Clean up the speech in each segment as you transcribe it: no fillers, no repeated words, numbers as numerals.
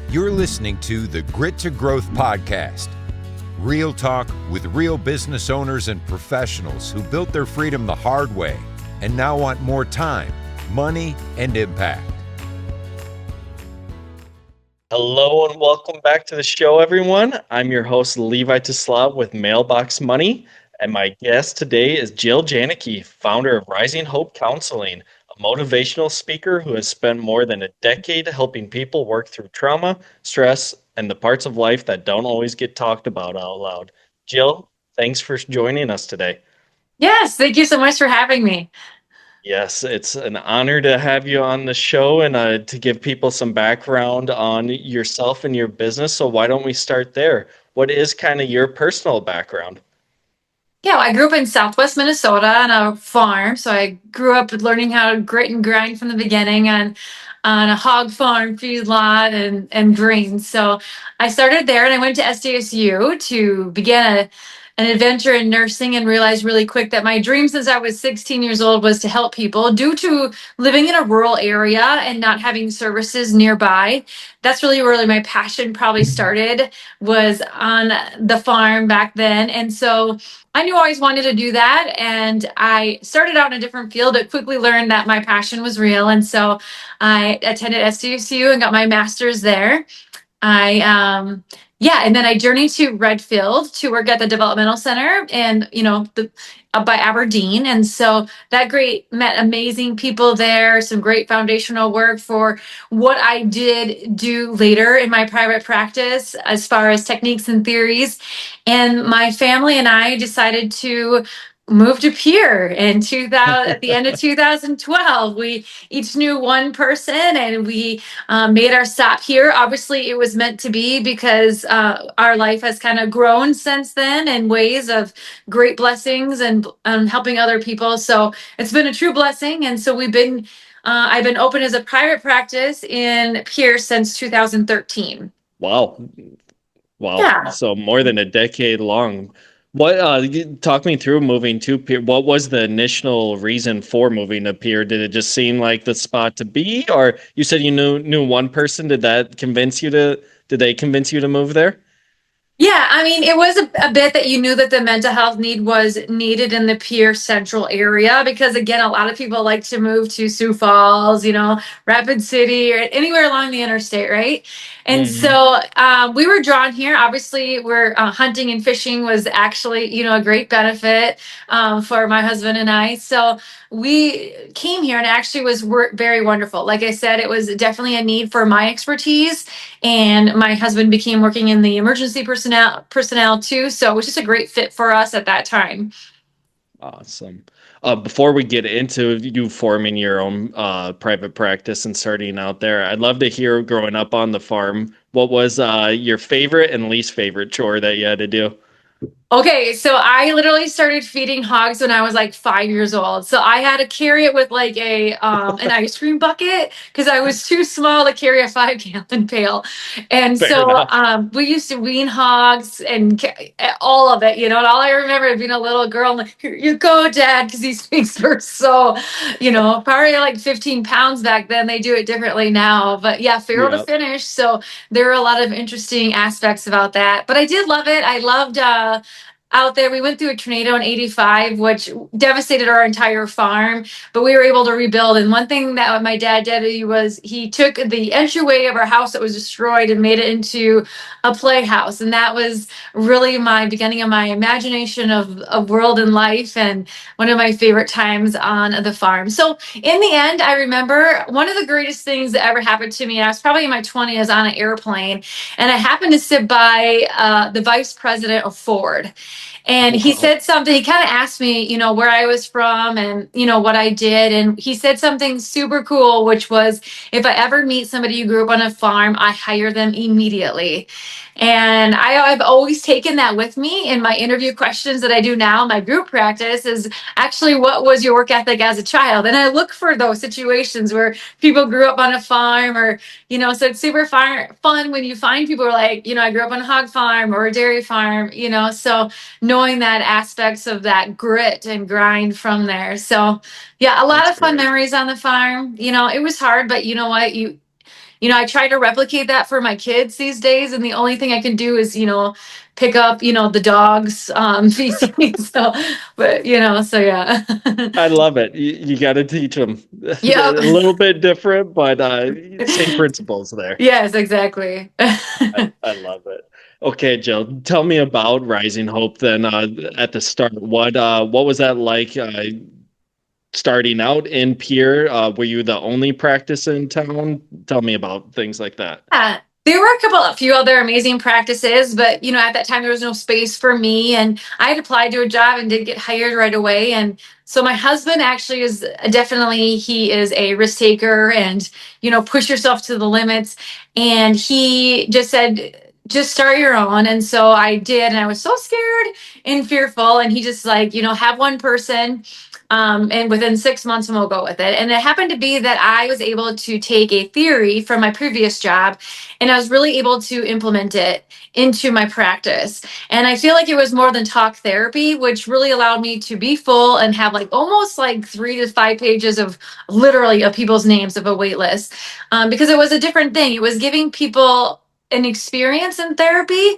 You're listening to the Grit to Growth podcast. Real talk with real business owners and professionals who built their freedom the hard way and now want more time, money, and impact. Hello and welcome back to the show, everyone. I'm your host, Levi with Mailbox Money, and my guest today is Jill Janecke, founder of Rising Hope Counseling, a motivational speaker who has spent more than a decade helping people work through trauma, stress, and the parts of life that don't always get talked about out loud. Jill, thanks for joining us today. Yes, thank you so much for having me. Yes, it's an honor to have you on the show and to give people some background on yourself and your business. So why don't we start there? What is kind of your personal background? Yeah, I grew up in Southwest Minnesota on a farm. So I grew up learning how to grit and grind from the beginning on a hog farm, feedlot, and grain. So I started there and I went to SDSU to begin an adventure in nursing and realized really quick that my dream since I was 16 years old was to help people due to living in a rural area and not having services nearby. That's really my passion probably started was on the farm back then. And so I knew I always wanted to do that. And I started out in a different field, but quickly learned that my passion was real. And so I attended SDSU and got my master's there. And then I journeyed to Redfield to work at the developmental center and, by Aberdeen. And so met amazing people there, some great foundational work for what I did do later in my private practice as far as techniques and theories. And my family and I decided to moved to Pierre in 2000 at the end of 2012. We each knew one person and we made our stop here. Obviously it was meant to be because our life has kind of grown since then in ways of great blessings and helping other people. So it's been a true blessing. And so I've been open as a private practice in Pierre since 2013. Wow. Yeah. So more than a decade long. Talk me through moving to Pierre. What was the initial reason for moving to Pierre? Did it just seem like the spot to be, or you said you knew one person? Did they convince you to move there? Yeah, I mean, it was a bit that you knew that the mental health need was needed in the Pierre Central area because, again, a lot of people like to move to Sioux Falls, Rapid City, or anywhere along the interstate, right? And so we were drawn here. Obviously, we're hunting and fishing was actually, a great benefit for my husband and I. So we came here and it actually was very wonderful. Like I said, it was definitely a need for my expertise. And my husband became working in the emergency personnel too. So it was just a great fit for us at that time. Awesome. Before we get into you forming your own private practice and starting out there, I'd love to hear growing up on the farm, what was your favorite and least favorite chore that you had to do? Okay, so I literally started feeding hogs when I was like 5 years old. So I had to carry it with like an ice cream bucket because I was too small to carry a 5-gallon pail. And Fair so enough. we used to wean hogs and all of it, and all I remember being a little girl, like, here you go, Dad, because these things were so, probably like 15 pounds back then. They do it differently now, but yeah, farrow to Yep. finish. So there were a lot of interesting aspects about that, but I did love it. I loved out there. We went through a tornado in 85, which devastated our entire farm, but we were able to rebuild. And one thing that my dad did was he took the entryway of our house that was destroyed and made it into a playhouse. And that was really my beginning of my imagination of world and life and one of my favorite times on the farm. So in the end, I remember one of the greatest things that ever happened to me. I was probably in my 20s on an airplane, and I happened to sit by the vice president of Ford. And he said something, he kind of asked me, where I was from and, what I did. And he said something super cool, which was, if I ever meet somebody who grew up on a farm, I hire them immediately. And I've always taken that with me in my interview questions that I do now in my group practice is actually, what was your work ethic as a child? And I look for those situations where people grew up on a farm or, so it's super fun when you find people who are like, I grew up on a hog farm or a dairy farm, so knowing that aspects of that grit and grind from there. So yeah, a lot That's of fun great. memories on the farm. It was hard, but you know what? I try to replicate that for my kids these days. And the only thing I can do is, pick up, the dog's feces. So, but, so yeah. I love it. You got to teach them a Yep. little bit different, but same principles there. Yes, exactly. I love it. Okay, Jill, tell me about Rising Hope then at the start. What was that like starting out in Pierre? Were you the only practice in town? Tell me about things like that. Yeah, there were a few other amazing practices, but at that time there was no space for me, and I had applied to a job and did get hired right away. And so my husband actually is definitely he is a risk taker, and push yourself to the limits. And he just said, just start your own. And so I did, and I was so scared and fearful. And he just like, have one person. And within 6 months, and we'll go with it. And it happened to be that I was able to take a theory from my previous job, and I was really able to implement it into my practice. And I feel like it was more than talk therapy, which really allowed me to be full and have like almost like 3 to 5 pages of literally of people's names of a wait list, because it was a different thing. It was giving people an experience in therapy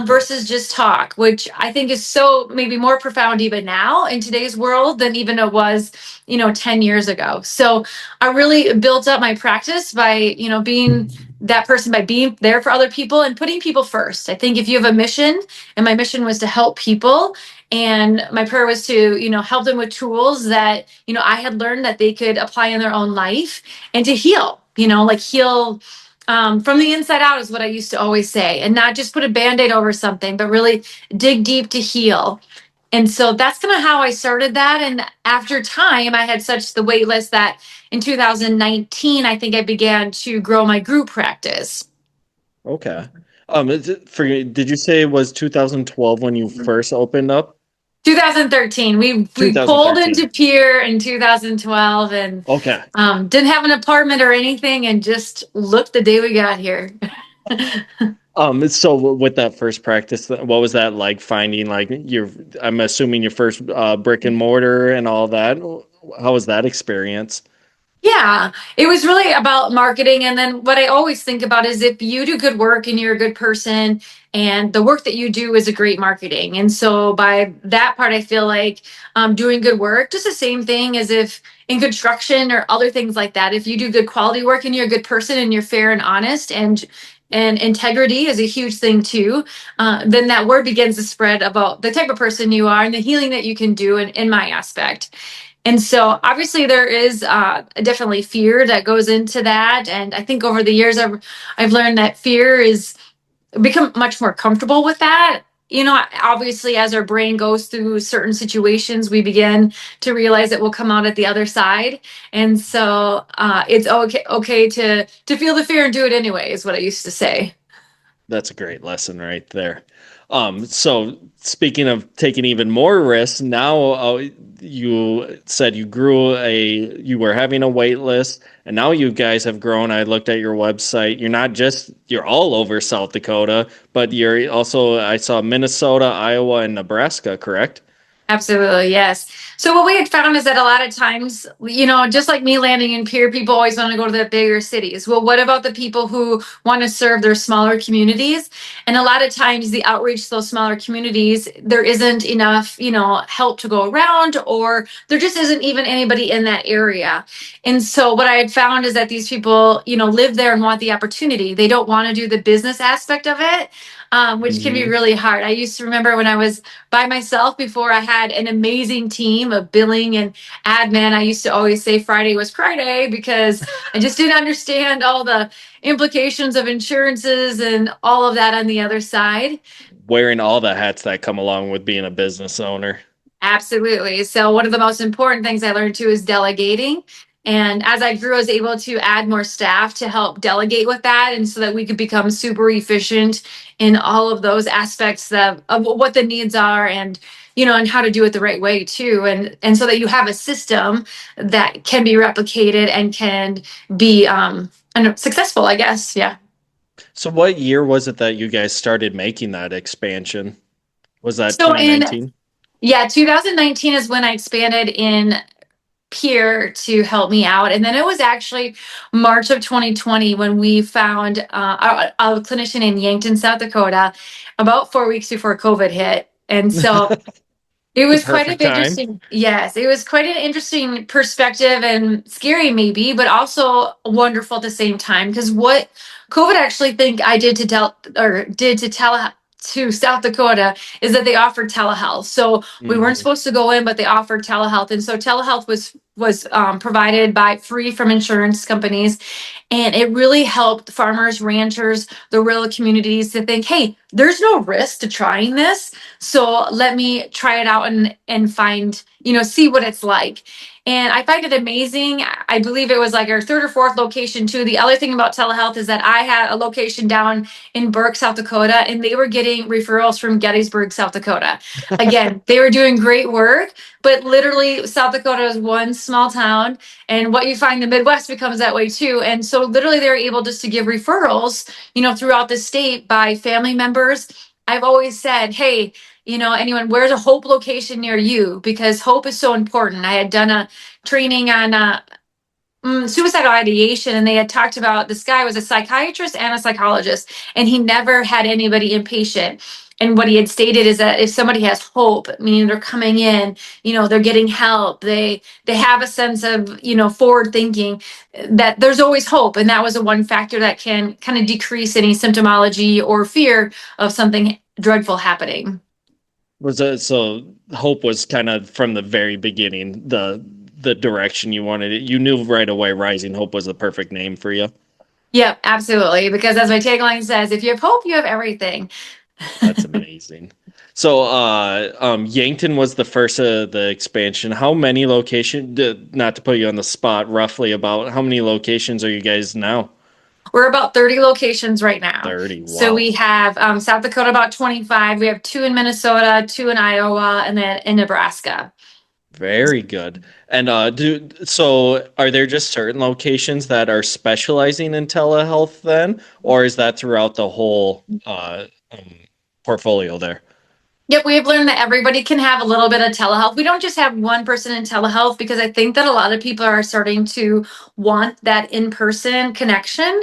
versus just talk, which I think is so maybe more profound even now in today's world than even it was, 10 years ago. So I really built up my practice by, being that person, by being there for other people and putting people first. I think if you have a mission, and my mission was to help people, and my prayer was to, help them with tools that, I had learned that they could apply in their own life and to heal, like heal from the inside out is what I used to always say, and not just put a band-aid over something, but really dig deep to heal. And so that's kind of how I started that. And after time, I had such the wait list that in 2019, I think I began to grow my group practice. Okay. Did you say it was 2012 when you first opened up? 2013, we pulled 2013. into Pier in 2012, and Okay. didn't have an apartment or anything, and just looked the day we got here. So with that first practice, what was that like finding like I'm assuming your first brick and mortar and all that? How was that experience? Yeah, it was really about marketing. And then what I always think about is if you do good work and you're a good person, and the work that you do is a great marketing. And so by that part, I feel like doing good work, just the same thing as if in construction or other things like that, if you do good quality work and you're a good person and you're fair and honest, and integrity is a huge thing too, then that word begins to spread about the type of person you are and the healing that you can do in my aspect. And so obviously there is definitely fear that goes into that. And I think over the years, I've learned that fear is become much more comfortable with that. Obviously, as our brain goes through certain situations, we begin to realize that we'll come out at the other side. And so it's okay to feel the fear and do it anyway, is what I used to say. That's a great lesson right there. So speaking of taking even more risks, now you said you were having a wait list, and now you guys have grown. I looked at your website. You're all over South Dakota, but you're also, I saw Minnesota, Iowa, and Nebraska, correct? Absolutely, yes. So what we had found is that a lot of times, just like me landing in Pierre, people always want to go to the bigger cities. Well, what about the people who want to serve their smaller communities? And a lot of times the outreach to those smaller communities, there isn't enough, help to go around, or there just isn't even anybody in that area. And so what I had found is that these people, live there and want the opportunity. They don't want to do the business aspect of it, which can be really hard. I used to remember when I was by myself before I had an amazing team of billing and admin. I used to always say Friday was Friday because I just didn't understand all the implications of insurances and all of that on the other side. Wearing all the hats that come along with being a business owner. Absolutely. So one of the most important things I learned too is delegating. And as I grew, I was able to add more staff to help delegate with that, and so that we could become super efficient in all of those aspects of what the needs are, and and how to do it the right way too. And so that you have a system that can be replicated and can be successful, I guess. Yeah. So what year was it that you guys started making that expansion? Was that So in 2019? Yeah, 2019 is when I expanded in peer to help me out. And then it was actually March of 2020 when we found a clinician in Yankton, South Dakota, about 4 weeks before COVID hit. And so it The was quite an perfect time. interesting, yes, it was quite an interesting perspective and scary maybe, but also wonderful at the same time. Because what COVID actually think I did to to South Dakota is that they offered telehealth. So we weren't Mhm. supposed to go in, but they offered telehealth, and so telehealth was provided by free from insurance companies, and it really helped farmers, ranchers, the rural communities to think, hey, there's no risk to trying this. So let me try it out and find, see what it's like. And I find it amazing. I believe it was like our third or fourth location too. The other thing about telehealth is that I had a location down in Burke, South Dakota, and they were getting referrals from Gettysburg, South Dakota. Again, they were doing great work, but literally South Dakota is one small town, and what you find in the Midwest becomes that way too. And so literally they were able just to give referrals, throughout the state by family members. I've always said, hey, anyone, where's a Hope location near you? Because hope is so important. I had done a training on suicidal ideation, and they had talked about this guy was a psychiatrist and a psychologist, and he never had anybody inpatient. And what he had stated is that if somebody has hope, meaning they're coming in, they're getting help, they have a sense of, forward thinking, that there's always hope. And that was a one factor that can kind of decrease any symptomology or fear of something dreadful happening. Was it so? Hope was kind of from the very beginning the direction you wanted it. You knew right away Rising Hope was the perfect name for you. Yep, absolutely. Because as my tagline says, if you have hope, you have everything. That's amazing. So, Yankton was the first of the expansion. How many locations? Not to put you on the spot, roughly about how many locations are you guys now? We're about 30 locations right now. 30. So Wow. we have South Dakota about 25. We have 2 in Minnesota, 2 in Iowa, and then in Nebraska. Very good. And are there just certain locations that are specializing in telehealth then, or is that throughout the whole portfolio there? Yep, we've learned that everybody can have a little bit of telehealth. We don't just have one person in telehealth, because I think that a lot of people are starting to want that in-person connection.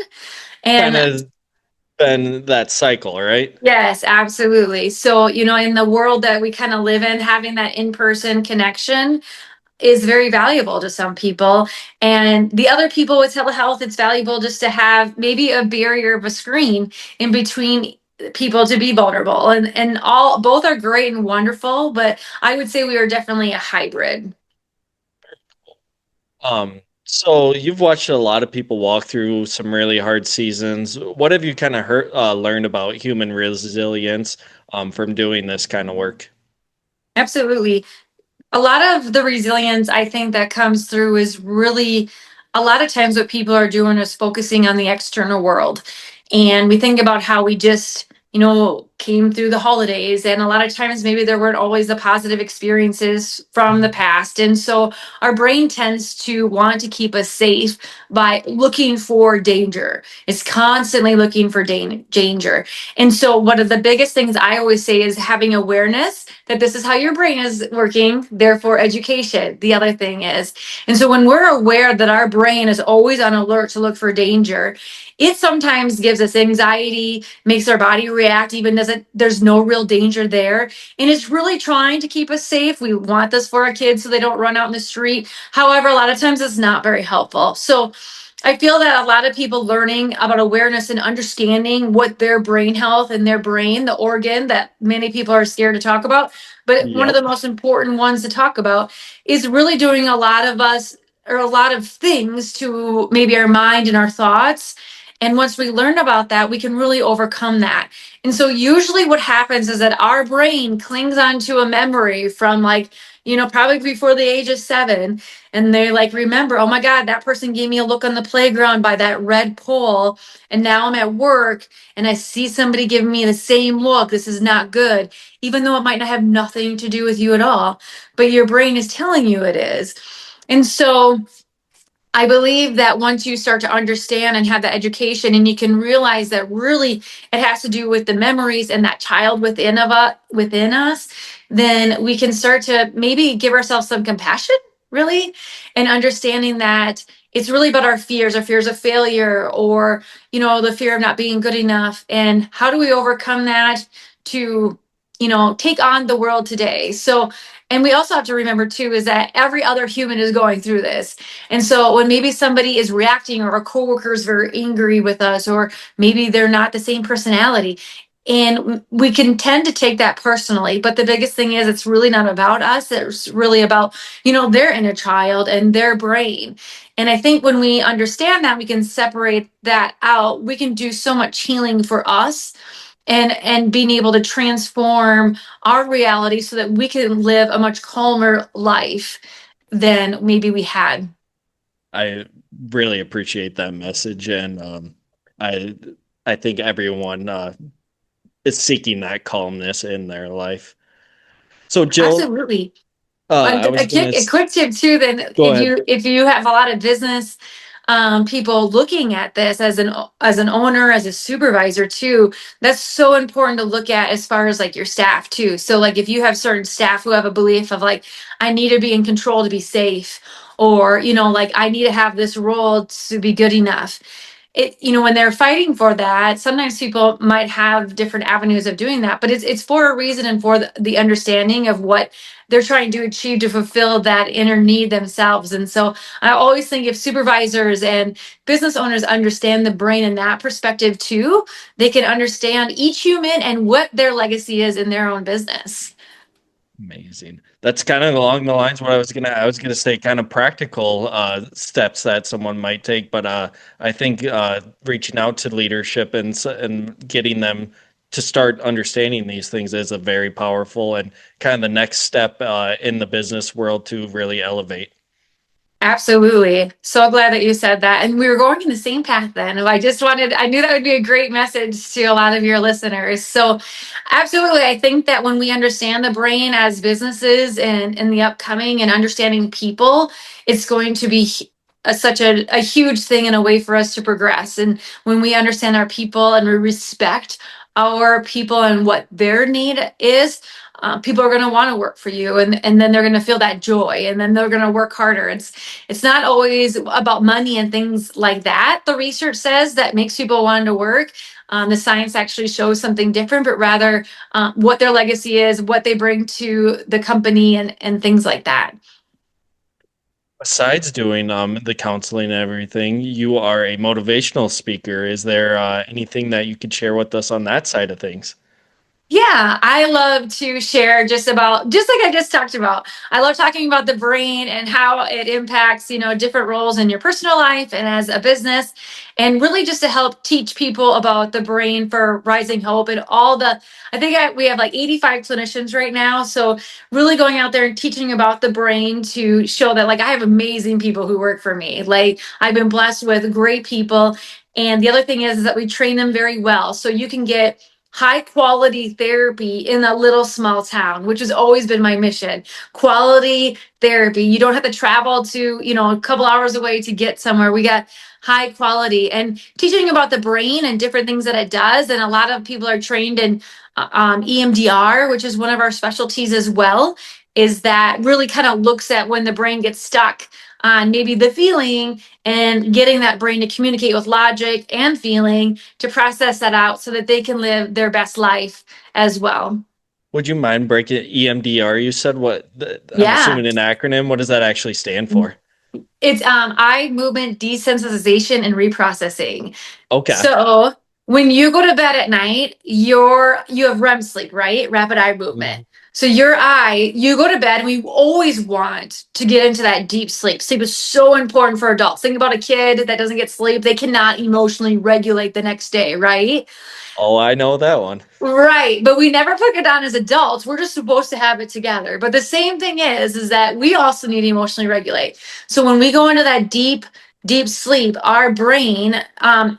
Kind And of been that cycle, right? yes, absolutely. So, in the world that we kind of live in, having that in-person connection is very valuable to some people. And the other people with telehealth, it's valuable just to have maybe a barrier of a screen in between people to be vulnerable. And all both are great and wonderful, but I would say we are definitely a hybrid. So you've watched a lot of people walk through some really hard seasons. What have you kind of learned about human resilience from doing this kind of work? Absolutely. A lot of the resilience I think that comes through is really a lot of times what people are doing is focusing on the external world. And we think about how we just, came through the holidays. And a lot of times maybe there weren't always the positive experiences from the past. And so our brain tends to want to keep us safe by looking for danger. It's constantly looking for danger. And so one of the biggest things I always say is having awareness that this is how your brain is working, therefore education. The other thing is. And so when we're aware that our brain is always on alert to look for danger, it sometimes gives us anxiety, makes our body react, even as there's no real danger there. And it's really trying to keep us safe. We want this for our kids so they don't run out in the street. However, a lot of times it's not very helpful. So I feel that a lot of people learning about awareness and understanding what their brain health and their brain, the organ that many people are scared to talk about, but one of Yep. the most important ones to talk about, is really doing a lot of us or a lot of things to maybe our mind and our thoughts. And once we learn about that, we can really overcome that. And so usually what happens is that our brain clings onto a memory from probably before the age of 7. And they remember, oh my God, that person gave me a look on the playground by that red pole. And now I'm at work and I see somebody giving me the same look. This is not good, even though it might not have nothing to do with you at all. But your brain is telling you it is. And so I believe that once you start to understand and have the education, and you can realize that really it has to do with the memories and that child within us, then we can start to maybe give ourselves some compassion really, and understanding that it's really about our fears of failure, or, the fear of not being good enough. And how do we overcome that to, take on the world today? So, and we also have to remember too, is that every other human is going through this. And so when maybe somebody is reacting, or a coworker is very angry with us, or maybe they're not the same personality, and we can tend to take that personally. But the biggest thing is, it's really not about us. It's really about, their inner child and their brain. And I think when we understand that, we can separate that out. We can do so much healing for us, and being able to transform our reality so that we can live a much calmer life than maybe we had. I really appreciate that message, and I think everyone is seeking that calmness in their life. So, Jill, Absolutely. I was gonna A quick tip too, then, go ahead. if you have a lot of business people looking at this as an owner, as a supervisor too, that's so important to look at as far as like your staff too. So like if you have certain staff who have a belief of like, I need to be in control to be safe, or like I need to have this role to be good enough. When they're fighting for that, sometimes people might have different avenues of doing that, but it's for a reason, and for the understanding of what they're trying to achieve to fulfill that inner need themselves. And so I always think if supervisors and business owners understand the brain in that perspective too, they can understand each human and what their legacy is in their own business. Amazing. That's kind of along the lines what I was gonna say, kind of practical steps that someone might take, but I think reaching out to leadership and getting them to start understanding these things is a very powerful and kind of the next step in the business world to really elevate. Absolutely. So glad that you said that. And we were going in the same path then. I knew that would be a great message to a lot of your listeners. So, absolutely. I think that when we understand the brain as businesses and in the upcoming, and understanding people, it's going to be such a huge thing and a way for us to progress. And when we understand our people and we respect our people and what their need is, people are going to want to work for you, and then they're going to feel that joy, and then they're going to work harder. It's not always about money and things like that. The research says that makes people want to work. The science actually shows something different, but rather what their legacy is, what they bring to the company, and things like that. Besides doing the counseling and everything, you are a motivational speaker. Is there anything that you could share with us on that side of things? Yeah, I love to share just like I just talked about. I love talking about the brain and how it impacts, different roles in your personal life and as a business, and really just to help teach people about the brain for Rising Hope and we have like 85 clinicians right now. So really going out there and teaching about the brain to show that like I have amazing people who work for me. Like I've been blessed with great people. And the other thing is that we train them very well. So you can get high quality therapy in a little small town, which has always been my mission. Quality therapy. You don't have to travel to, a couple hours away to get somewhere. We got high quality, and teaching about the brain and different things that it does. And a lot of people are trained in EMDR, which is one of our specialties as well, is that really kind of looks at when the brain gets stuck on maybe the feeling, and getting that brain to communicate with logic and feeling to process that out so that they can live their best life as well. Would you mind breaking EMDR? You said I'm Yeah. assuming an acronym. What does that actually stand for? It's eye movement desensitization and reprocessing. Okay. So when you go to bed at night, you have REM sleep, right? Rapid eye movement. So you go to bed, and we always want to get into that deep sleep. Sleep is so important for adults. Think about a kid that doesn't get sleep. They cannot emotionally regulate the next day, right? Oh, I know that one. Right. But we never put it down as adults. We're just supposed to have it together. But the same thing is that we also need to emotionally regulate. So when we go into that deep sleep, our brain our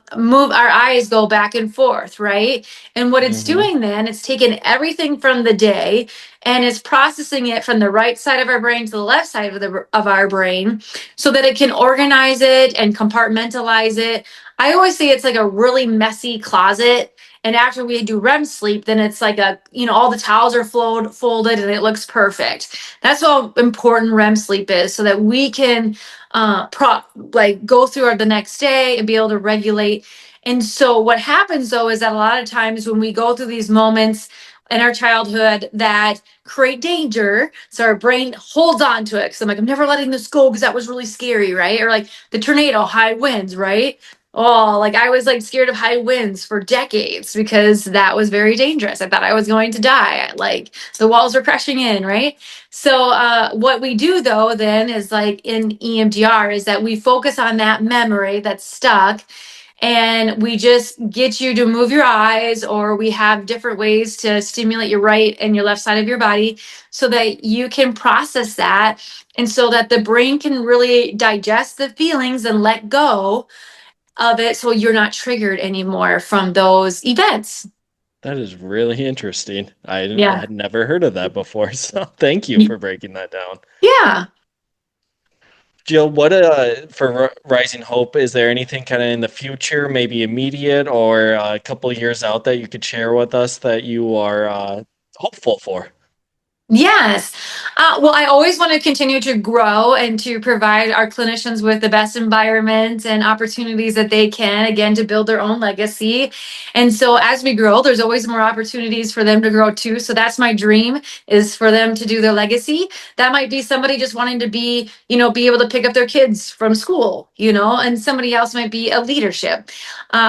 eyes go back and forth, right? And what it's doing then, it's taking everything from the day and it's processing it from the right side of our brain to the left side of our brain so that it can organize it and compartmentalize it. I always say it's like a really messy closet. And after we do REM sleep, then it's like all the towels are folded and it looks perfect. That's how important REM sleep is, so that we can go through the next day and be able to regulate. And so what happens though is that a lot of times when we go through these moments in our childhood that create danger, so our brain holds on to it, because I'm never letting this go because that was really scary, right? Or like the tornado, high winds, right? Oh, I was scared of high winds for decades because that was very dangerous. I thought I was going to die. The walls were crashing in, right? So what we do though then is in EMDR is that we focus on that memory that's stuck, and we just get you to move your eyes, or we have different ways to stimulate your right and your left side of your body so that you can process that, and so that the brain can really digest the feelings and let go of it, so you're not triggered anymore from those events. That is really interesting. I Yeah. had never heard of that before, so thank you for breaking that down. Yeah. Jill, what for Rising Hope, is there anything kind of in the future, maybe immediate or a couple of years out, that you could share with us that you are hopeful for? Yes. Well, I always want to continue to grow and to provide our clinicians with the best environment and opportunities that they can, again, to build their own legacy. And so as we grow, there's always more opportunities for them to grow too. So that's my dream, is for them to do their legacy. That might be somebody just wanting to be able to pick up their kids from school, and somebody else might be a leadership.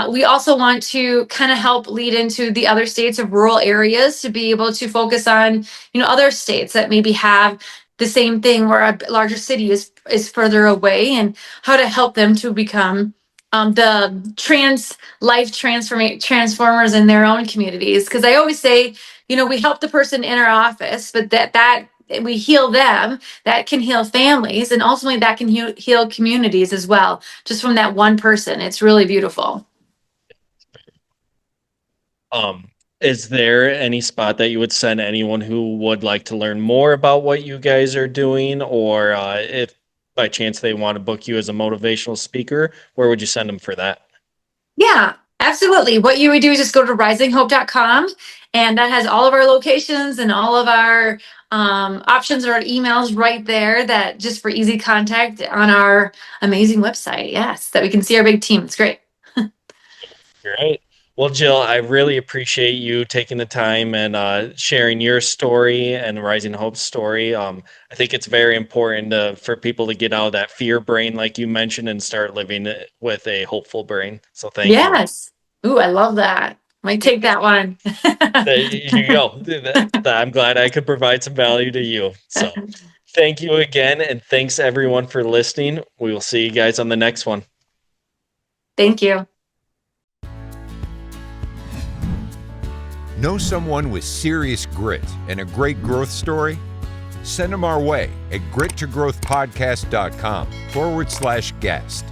We also want to kind of help lead into the other states of rural areas to be able to focus on other states that maybe have the same thing, where a larger city is further away, and how to help them to become the transformers in their own communities. Because I always say, we help the person in our office, but that we heal them, that can heal families, and ultimately that can heal communities as well, just from that one person. It's really beautiful. Is there any spot that you would send anyone who would like to learn more about what you guys are doing, or if by chance they want to book you as a motivational speaker, where would you send them for that? Yeah, absolutely. What you would do is just go to risinghope.com, and that has all of our locations and all of our options or emails right there, that just for easy contact on our amazing website. Yes, that we can see our big team. It's great. Great. Well, Jill, I really appreciate you taking the time and sharing your story and Rising Hope's story. I think it's very important for people to get out of that fear brain, like you mentioned, and start living with a hopeful brain. So thank you. Yes. Ooh, I love that. Might take that one. There you go. I'm glad I could provide some value to you. So thank you again, and thanks everyone for listening. We will see you guys on the next one. Thank you. Know someone with serious grit and a great growth story? Send them our way at grittogrowthpodcast.com/guest.